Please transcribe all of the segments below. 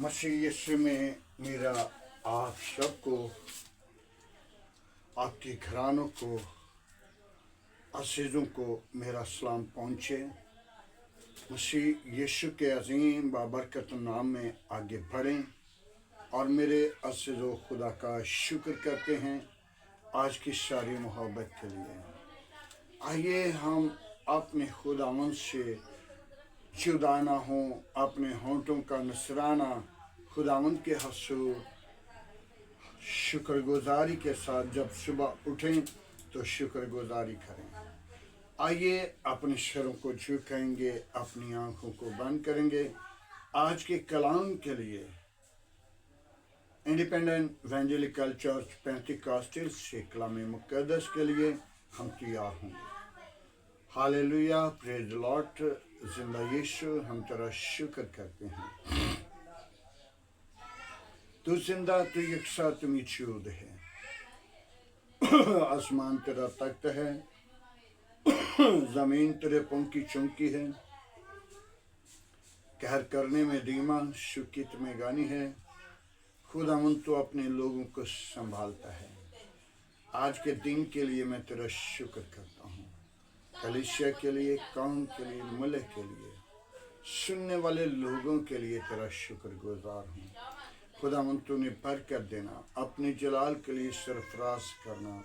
मसीह यीशु में मेरा आप सबको, आपके घरानों को, अजीज़ों को मेरा सलाम पहुँचे। मसीह यीशु के अजीम बाबरकत नाम में आगे बढ़ें और मेरे अजीज़ों खुदा का शुक्र करते हैं आज की सारी मोहब्बत के लिए। आइए हम अपने खुदावंद से जुदा ना हों, अपने होंठों का नसराना खुदावंद के हसूर शुक्रगुजारी के साथ जब सुबह उठें तो शुक्रगुजारी करें। आइए अपने सरों को झुकाएंगे, अपनी आंखों को बंद करेंगे। आज के कलाम के लिए इंडिपेंडेंट इवेंजेलिकल चर्च पेंटिकॉस्टल से कलाम मुक़द्दस के लिए हम तैयार होंगे। Hallelujah, praise the Lord. जिंदा यीशु, हम तेरा शुक्र करते हैं। तू जिंदा, तू यकसा, तू मौजूद है। आसमान तेरा तख्त है, जमीन तेरे पंख की चौकी है। कहर करने में धीमा, शुकित में गानी है। खुदावंद तो अपने लोगों को संभालता है। आज के दिन के लिए मैं तेरा शुक्र करता हूँ। कलीसिया के लिए, कौम के लिए, मुल्क के लिए, सुनने वाले लोगों के लिए तेरा शुक्रगुजार हूँ। खुदावंद तूने बरकत देना, अपने जलाल के लिए सरफराज करना।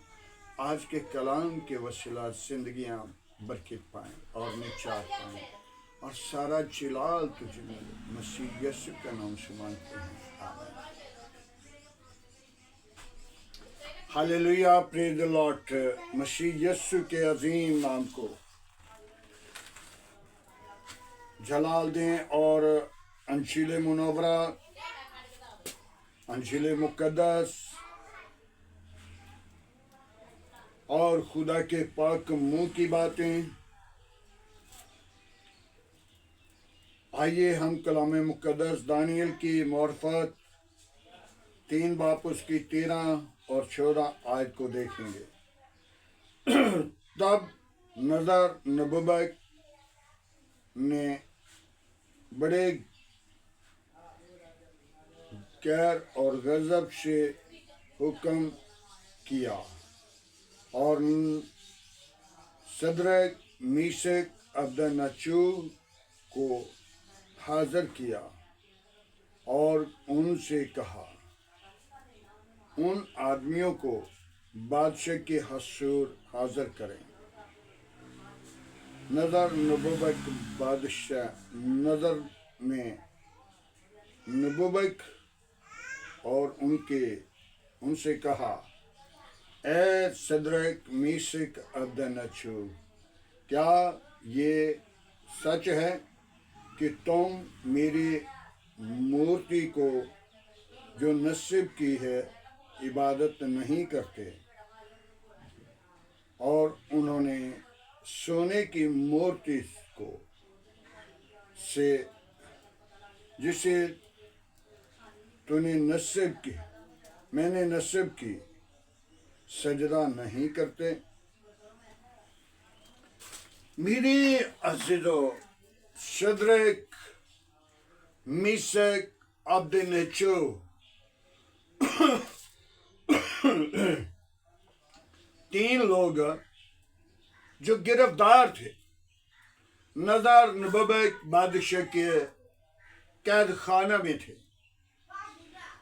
आज के कलाम के वसीला जिंदगियाँ बरकत पाएँ और निजात पाएँ और सारा जलाल तुझे मिले। मसीह यीशु का नाम से मांगते हैं, आमीन। Hallelujah, praise the lord. मसीह यीशु के अजीम नाम को जलाल दें और अंजील मुनव्वरा, अंजील मुक़द्दस और खुदा के पाक मुंह की बातें। आइए हम कलाम मुक़द्दस दानियल की मार्फत 3 बाब उसकी 13 और 14 आयत को देखेंगे। तब नजर नबुवत ने बड़े गैर और गजब से हुक्म किया और सदरक मीशक अबदनचू को हाजिर किया और उनसे कहा, उन आदमियों को बादशाह के हसूर हाजिर करें। नजर नबुवत बादशाह नजर में नबुवत और उनसे कहा, ए सदरक मीशक अबदनचू, क्या ये सच है कि तुम मेरी मूर्ति को जो नस्ब की है इबादत नहीं करते? और उन्होंने सोने की मूर्ति को से जिसे तूने नस्ब की, मैंने नस्ब की, सजदा नहीं करते। मेरी अज़ीज़ों, सदरक मीशक अबदनचू तीन लोग जो गिरफ्तार थे, नजर नबुवत बादशाह के कैद खाना में थे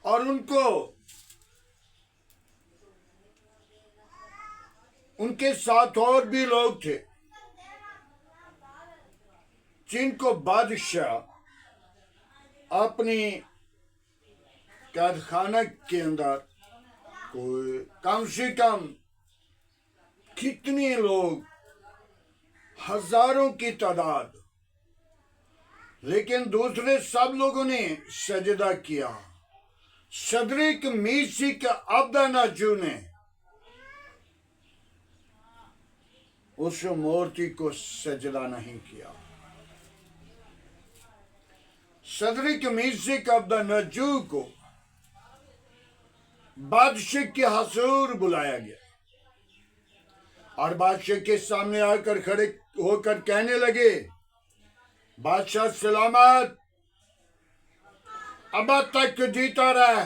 और उनके साथ और भी लोग थे जिनको बादशाह अपनी कैद खाना के अंदर कोई कम से कम कितने लोग, हजारों की तादाद, लेकिन दूसरे सब लोगों ने सजदा किया। सदरक मीशक अबदनचू ने उस मूर्ति को सजदा नहीं किया। सदरक मीशक अबदनचू को बादशाह के हसूर बुलाया गया और बादशाह के सामने आकर खड़े होकर कहने लगे, बादशाह सलामत, अब तक जीता रह,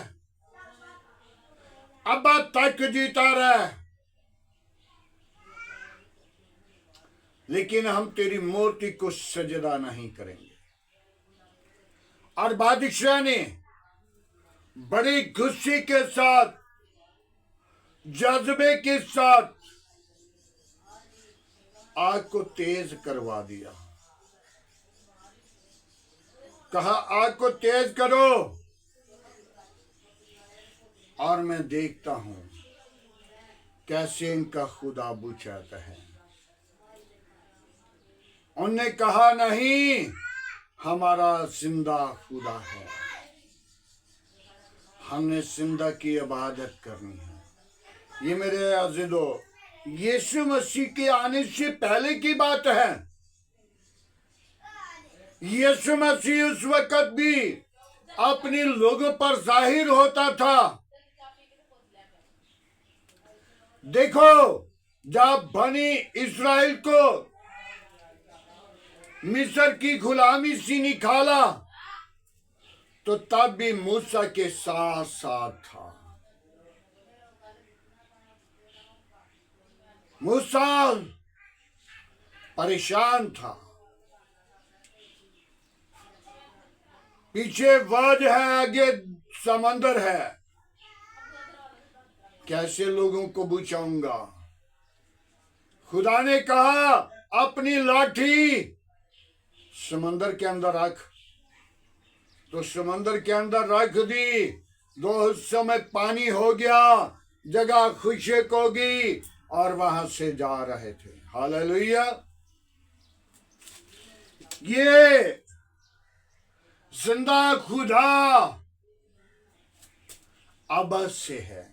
अब तक जीता रह, लेकिन हम तेरी मूर्ति को सजदा नहीं करेंगे। और बादशाह ने बड़ी गुस्से के साथ, जज्बे के साथ आग को तेज करवा दिया। कहा आग को तेज करो, और मैं देखता हूं कैसे इनका खुदा बुझाता है। उनने कहा नहीं, हमारा जिंदा खुदा है, हमने जिंदा की इबादत करनी है। ये मेरे अज़ीज़ों, यीशु मसीह के आने से पहले की बात है। यीशु मसीह उस वक्त भी अपने लोगों पर जाहिर होता था। देखो, जब बनी इस्राएल को मिस्र की गुलामी से निकाला, तो तब भी मूसा के साथ साथ था। मूसा परेशान था, पीछे वज है, आगे समंदर है, कैसे लोगों को बचाऊंगा। खुदा ने कहा अपनी लाठी समंदर के अंदर रख, तो समंदर के अंदर रख दी। दो हिस्सों में पानी हो गया, जगह खुशक होगी, और वहां से जा रहे थे। हालेलुया। ये जिंदा खुदा अब से है,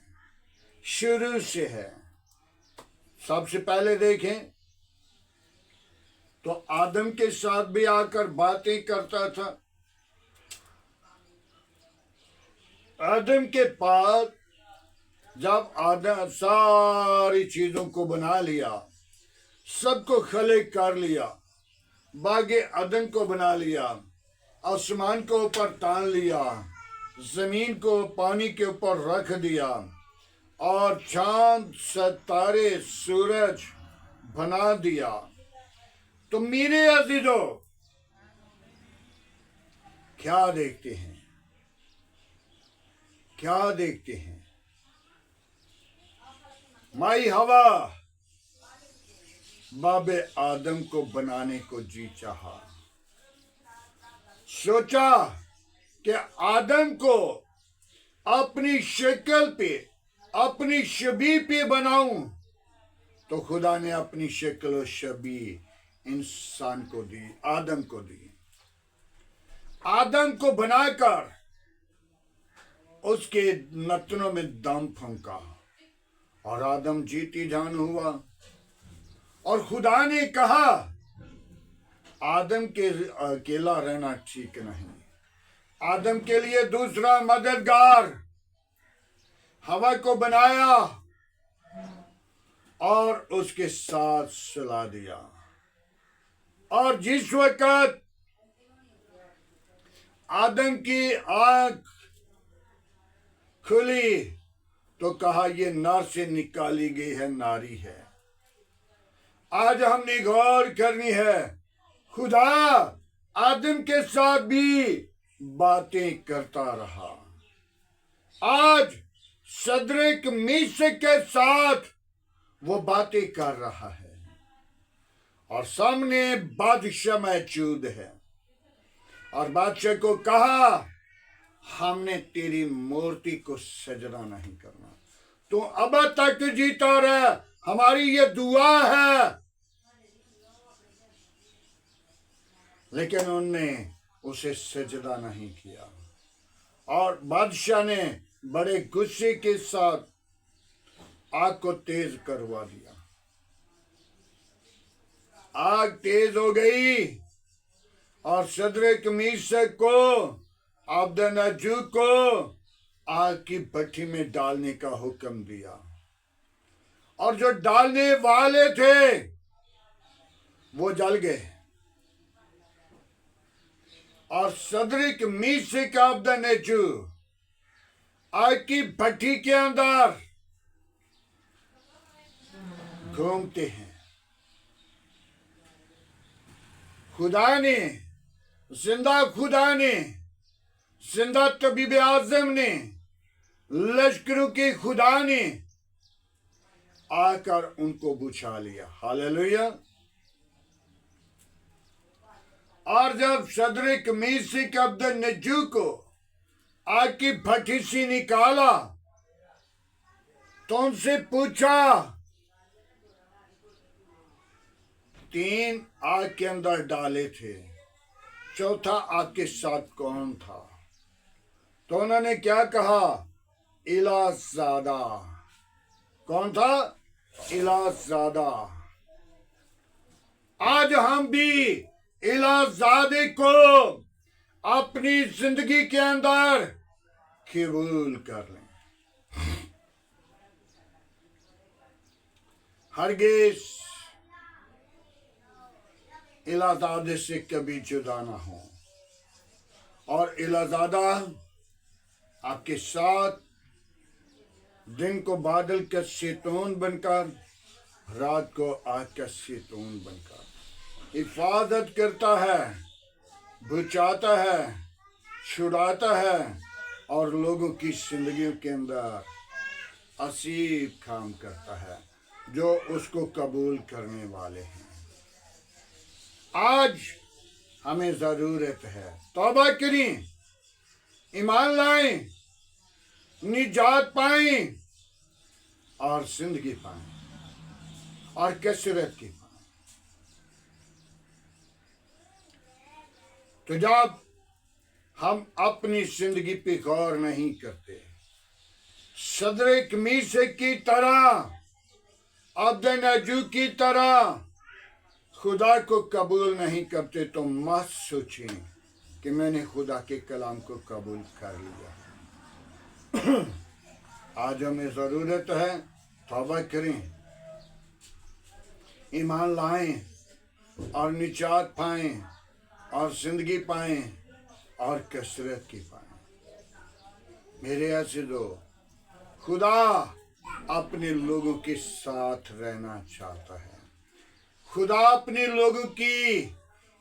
शुरू से है। सबसे पहले देखें तो आदम के साथ भी आकर बातें करता था। आदम के पास जब आदम सारी चीजों को बना लिया, सबको खले कर लिया, बागे आदम को बना लिया, आसमान को ऊपर तान लिया, जमीन को पानी के ऊपर रख दिया, और चांद सितारे सूरज बना दिया, तो मेरे अज़ीज़ों क्या देखते हैं, क्या देखते हैं? माई हवा बाबे आदम को बनाने को जी चाहा, सोचा कि आदम को अपनी शक्ल पे, अपनी छवि पे बनाऊं, तो खुदा ने अपनी शक्ल और छवि इंसान को दी, आदम को दी। आदम को बनाकर उसके नथनों में दम फूंका, और आदम जीती जान हुआ। और खुदा ने कहा आदम के अकेला रहना ठीक नहीं, आदम के लिए दूसरा मददगार हवा को बनाया और उसके साथ सुला दिया। और जिस वक्त आदम की आंख खुली, तो कहा ये नर से निकाली गई है, नारी है। आज हमने गौर करनी है, खुदा आदम के साथ भी बातें करता रहा। आज सदरक मीशक के साथ वो बातें कर रहा है, और सामने बादशाह मौजूद है। और बादशाह को कहा हमने तेरी मूर्ति को सजदा नहीं करना, तू अब तक जीता रह, हमारी ये दुआ है। लेकिन उनने उसे सजदा नहीं किया, और बादशाह ने बड़े गुस्से के साथ आग को तेज करवा दिया। आग तेज हो गई, और सदरक मीशक को, अबदनजू को आग की भट्टी में डालने का हुक्म दिया। और जो डालने वाले थे वो जल गए, और सदरिक मीसिक अब्दनेजू आग की भट्टी के अंदर घूमते हैं। खुदा ने, जिंदा खुदा ने, जिंदा तबीब आजम ने, लश्करों के खुदा ने आकर उनको बुझा लिया। हालेलुया। और जब सदरिक मीसिक अब्दनेजू को आग की भट्टी से निकाला तो उनसे पूछा, 3 आग के अंदर डाले थे, चौथा आग के साथ कौन था? तो उन्होंने क्या कहा? इलाज़ादा। कौन था? इलाज़ादा। आज हम भी इलाज़ादे को अपनी जिंदगी के अंदर कबूल कर लें। हरगिज़ इलाज़ादे से कभी जुदा ना हो। और इलाज़ादा आपके साथ दिन को बादल का शैतान बनकर, रात को आग का शैतान बनकर हिफाजत करता है, बचाता है, छुड़ाता है और लोगों की जिंदगियों के अंदर असीब काम करता है जो उसको कबूल करने वाले हैं। आज हमें जरूरत है तौबा करें, ईमान लाएं, निजात पाएं और जिंदगी पाएं और कसरत की पाएं। तो जब हम अपनी जिंदगी पे गौर नहीं करते, सदरिक मीसिक की तरह, अब्दनेजू की तरह खुदा को कबूल नहीं करते, तो मत सोचें कि मैंने खुदा के कलाम को कबूल कर लिया। आज हमें जरूरत है तौबा करें, ईमान लाएं और निजात पाएं और जिंदगी पाएं और कसरत की पाएं। मेरे अज़ीज़ों, खुदा अपने लोगों के साथ रहना चाहता है। खुदा अपने लोगों की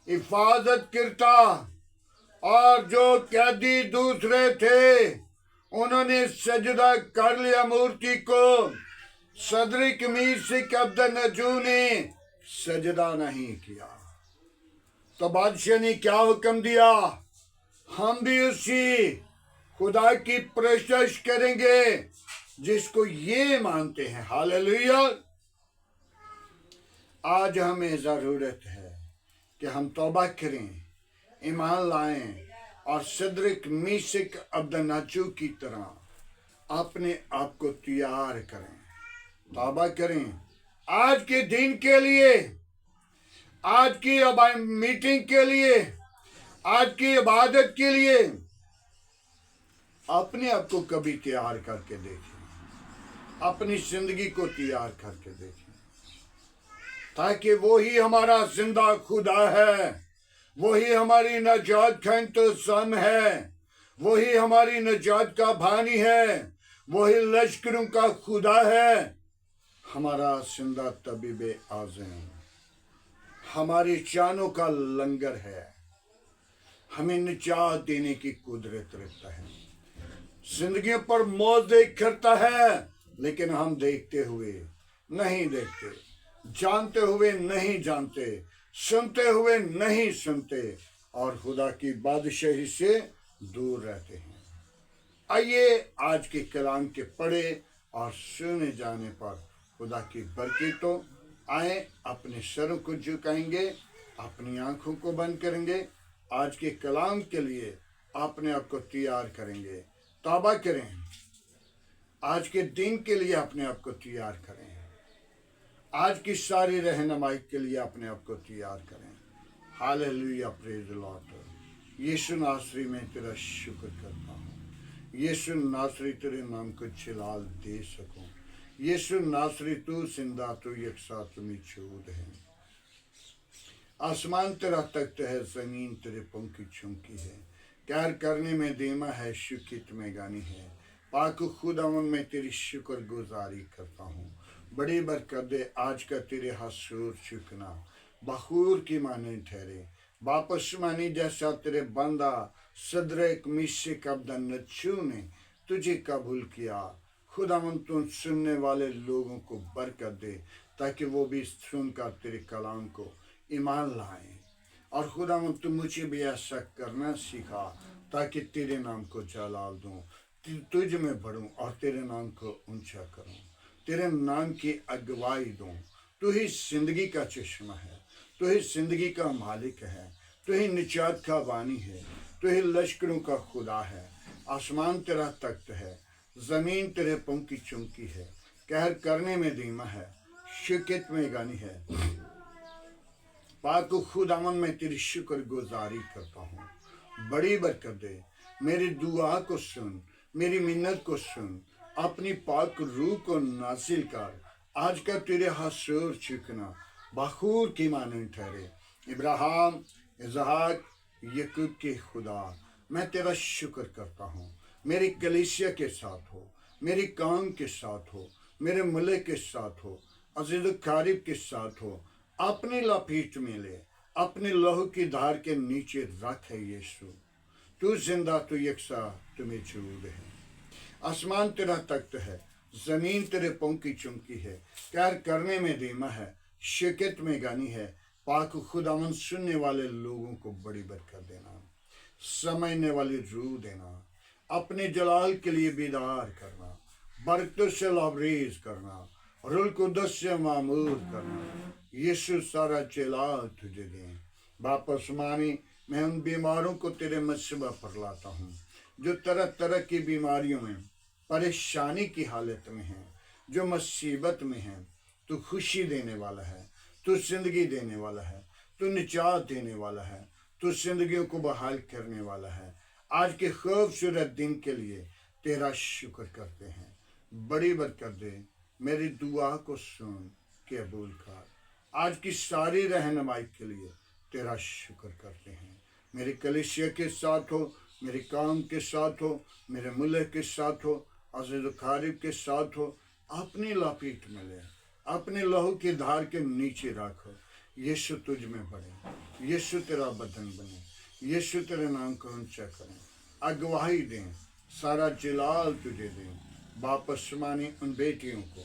हिफाजत करता, और जो कैदी दूसरे थे उन्होंने सजदा कर लिया मूर्ति को, सदरिक मीसिक अब्दनेजू ने सजदा नहीं किया। तो बादशाह ने क्या हुक्म दिया? हम भी उसी खुदा की प्रशंसा करेंगे जिसको ये मानते हैं। हालेलुया। आज हमें जरूरत है कि हम तौबा करें, ईमान लाएं और सदरिक मीसिक अब्दनेजू की तरह अपने आप को तैयार करें, तौबा करें आज के दिन के लिए, आज की मीटिंग के लिए, आज की इबादत के लिए। अपने आप को कभी तैयार करके देखें, अपनी जिंदगी को तैयार करके देखें, ताकि वही हमारा जिंदा खुदा है, वही हमारी नजात का इंतजाम है, वही हमारी नजात का बानी है, वही लश्करों का खुदा है, हमारा जिंदा तबीब आज़म, हमारी जानों का लंगर है, हमें निजात देने की कुदरत रखता है। जिंदगी पर मौत देख करता है, लेकिन हम देखते हुए नहीं देखते, जानते हुए नहीं जानते, सुनते हुए नहीं सुनते और खुदा की बादशाही से दूर रहते हैं। आइए आज के कलाम के पढ़े और सुने जाने पर खुदा की बरकतों आए। अपने सरों को झुकाएंगे, अपनी आंखों को बंद करेंगे, आज के कलाम के लिए अपने आप को तैयार करेंगे, तौबा करें, आज के दिन के लिए अपने आप को तैयार करें, आज की सारी रहनुमाई के लिए अपने आप को तैयार करें। Hallelujah, praise the lord. यीशु नासरी में तेरा शुक्र करता हूँ, यीशु नासरी तेरे नाम को जलाल दे सकूं। यीशु नासरी तू जिंदा, तू यकसा, तू मौजूद है। आसमान तेरा तख्त है, जमीन तेरे पंख की चौकी है। कहर करने में धीमा है, शुक्र में गानी है। पाक खुदावन में तेरी शुक्र गुजारी करता हूँ। बड़ी बरकत दे आज का तेरे हसूर चुकना, बखूर की माने ठहरे। वापस मानी जैसा तेरे बंदा सदरक मिशक अब्दुन्नचू ने तुझे कबूल किया। खुदावन तू सुनने वाले लोगों को बरकत दे, ताकि वो भी सुनकर तेरे कलाम को ईमान लाएं। और खुदावन तू मुझे भी ऐसा करना सिखा, ताकि तेरे नाम को जलाल दूं, तुझ में बढ़ूं और तेरे नाम को ऊंचा करूं, तेरे नाम की अगुवाई दूं। तू ही जिंदगी का चश्मा है, तू ही जिंदगी का मालिक है, तू ही निजात का वानी है, तू ही लश्करों का खुदा है। आसमान तेरा तख्त है, जमीन तेरे पंख की चौकी है। कहर करने में धीमा है, शिकत में गानी है। पाक खुदावन में तेरी शुक्र गुजारी करता हूँ। बड़ी बरकत दे, मेरी दुआ को सुन, मेरी मिन्नत को सुन, अपनी पाक रूह को नासिल कर। आज का तेरे हसूर चुकना, बखूर की माने ठहरे। इब्राहिम, इसहाक, याकूब के खुदा, मैं तेरा शुक्र करता हूँ। मेरी कलीसिया के साथ हो, मेरी काम के साथ हो, मेरे मुल्क के साथ हो, अजीज़ कारिब के साथ हो। अपनी लपेट में ले, अपने लहू की धार के नीचे रख है यीशु। तू जिंदा, तू यकसा, तू मौजूद है। आसमान तेरा तख्त है, जमीन तेरे पंख की चौकी है। कहर करने में धीमा है, शिकत में गानी है। पाक खुदावन सुनने वाले लोगों को बड़ी बरकत देना, समझने वाली रूह देना, अपने जलाल के लिए बेदार करना, बरकतों से लबरेज करना, रूह कुदस से मामूर करना। यीशु सारा जलाल तुझे दें। वापस मानी, मैं उन बीमारों को तेरे मसबा पर लाता हूँ, जो तरह तरह की बीमारियों में, परेशानी की हालत में हैं, जो मुसीबत में हैं। तू खुशी देने वाला है, तू जिंदगी देने वाला है, तू निजात देने वाला है, तू जिंदगियों को बहाल करने वाला है। आज के खूबसूरत दिन के लिए तेरा शुक्र करते हैं। बड़ी बरकत दे, मेरी दुआ को सुन, कबूल कर। आज की सारी रहनुमाई के लिए तेरा शुक्र करते हैं। मेरी कलीसिया के साथ हो, मेरे काम के साथ हो, मेरे मुल्क के साथ हो, अज़ीज़ कारिब के साथ हो। अपनी लपेट में ले, अपने लहू की धार के नीचे रखो। यीशु तुझ में बढ़े, यीशु तेरा बदन बने, यीशु तेरे नाम को ऊंचा करें, अगवाही दें, सारा जलाल तुझे दें। वापस मानी उन बेटियों को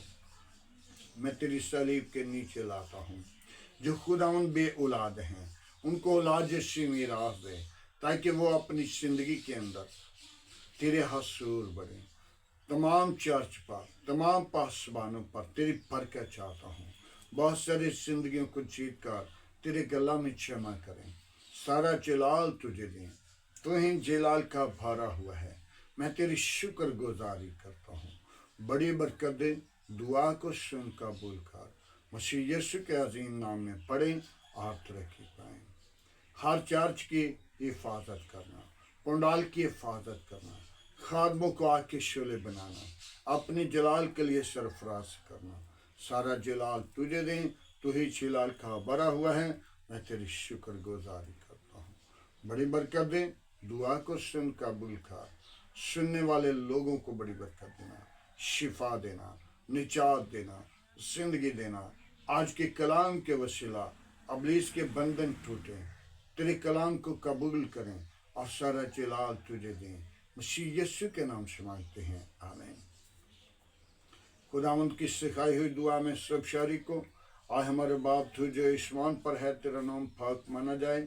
मैं तेरी सलीब के नीचे लाता हूँ, जो खुदावन बे औलाद हैं। उनको औलाद जैसी मीरास दे, ताकि वो अपनी जिंदगी के अंदर तेरे हसूर बढ़े। तमाम चर्च पर, तमाम पासबानों पर तेरी बरकत चाहता हूँ। बहुत सारी जिंदगियों को जीत कर तेरे गला में क्षमा करें, सारा जलाल तुझे दें। तू ही जलाल का भरा हुआ है। मैं तेरी शुक्र गुजारी करता हूँ। बड़ी बरकत दे, दुआ को सुन कबूल कर। मसीह यीशु के अजीम नाम में पढ़ें और तरक्की पाएं। हर चर्च की हिफाजत करना, पंडाल की हिफाजत करना, खादमों को आग के शोले बनाना, अपने जलाल के लिए सरफराज करना। सारा जलाल तुझे दें, तू ही जलाल का भरा हुआ है। मैं तेरी शुक्र गुजारी करता हूँ। बड़ी बरकत दे, दुआ को सुन कबूल कर। सुनने वाले लोगों को बड़ी बरकत देना, शिफा देना, निजात देना, जिंदगी देना। आज के कलाम के वसीला अबलीस के बंधन टूटें, तेरे कलाम को कबूल करें और सारा जलाल तुझे दें। मसीह यीशु के नाम से मांगते हैं, आमीन। खुदावंद की सिखाई हुई दुआ में सब शरीक को, आए हमारे बाप तू जो आसमान पर है, तेरा नाम पाक माना जाए।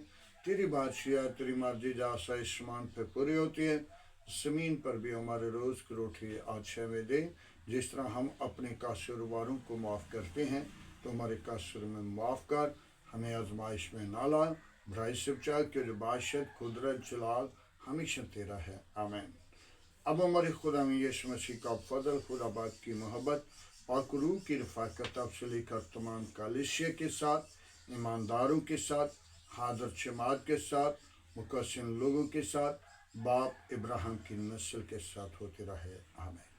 तेरी बादशाह, तेरी मर्जी जैसा आसमान पे पूरी होती है, ज़मीन पर भी हमारे रोज़ की रोटी आज हमें दे। जिस तरह हम अपने कसूरवारों को माफ़ करते हैं, तो हमारे कसूर में माफ़ कर, हमें आजमाइश में ना ला, बुराई से बचा, कि जो बादशाह कुदरत जलाल हमेशा तेरा है, आमीन। अब हमारे खुदा में यीशु मसीह का फजल, खुदा बाप की मोहब्बत, पाक रूह की रफ़ाकत अब से लेकर तमाम कलीसिया के साथ, ईमानदारों के साथ, हाज़िर जमात के साथ, मुकस्सिम लोगों के साथ, बाप इब्राहिम की नस्ल के साथ होते रहे, आमीन।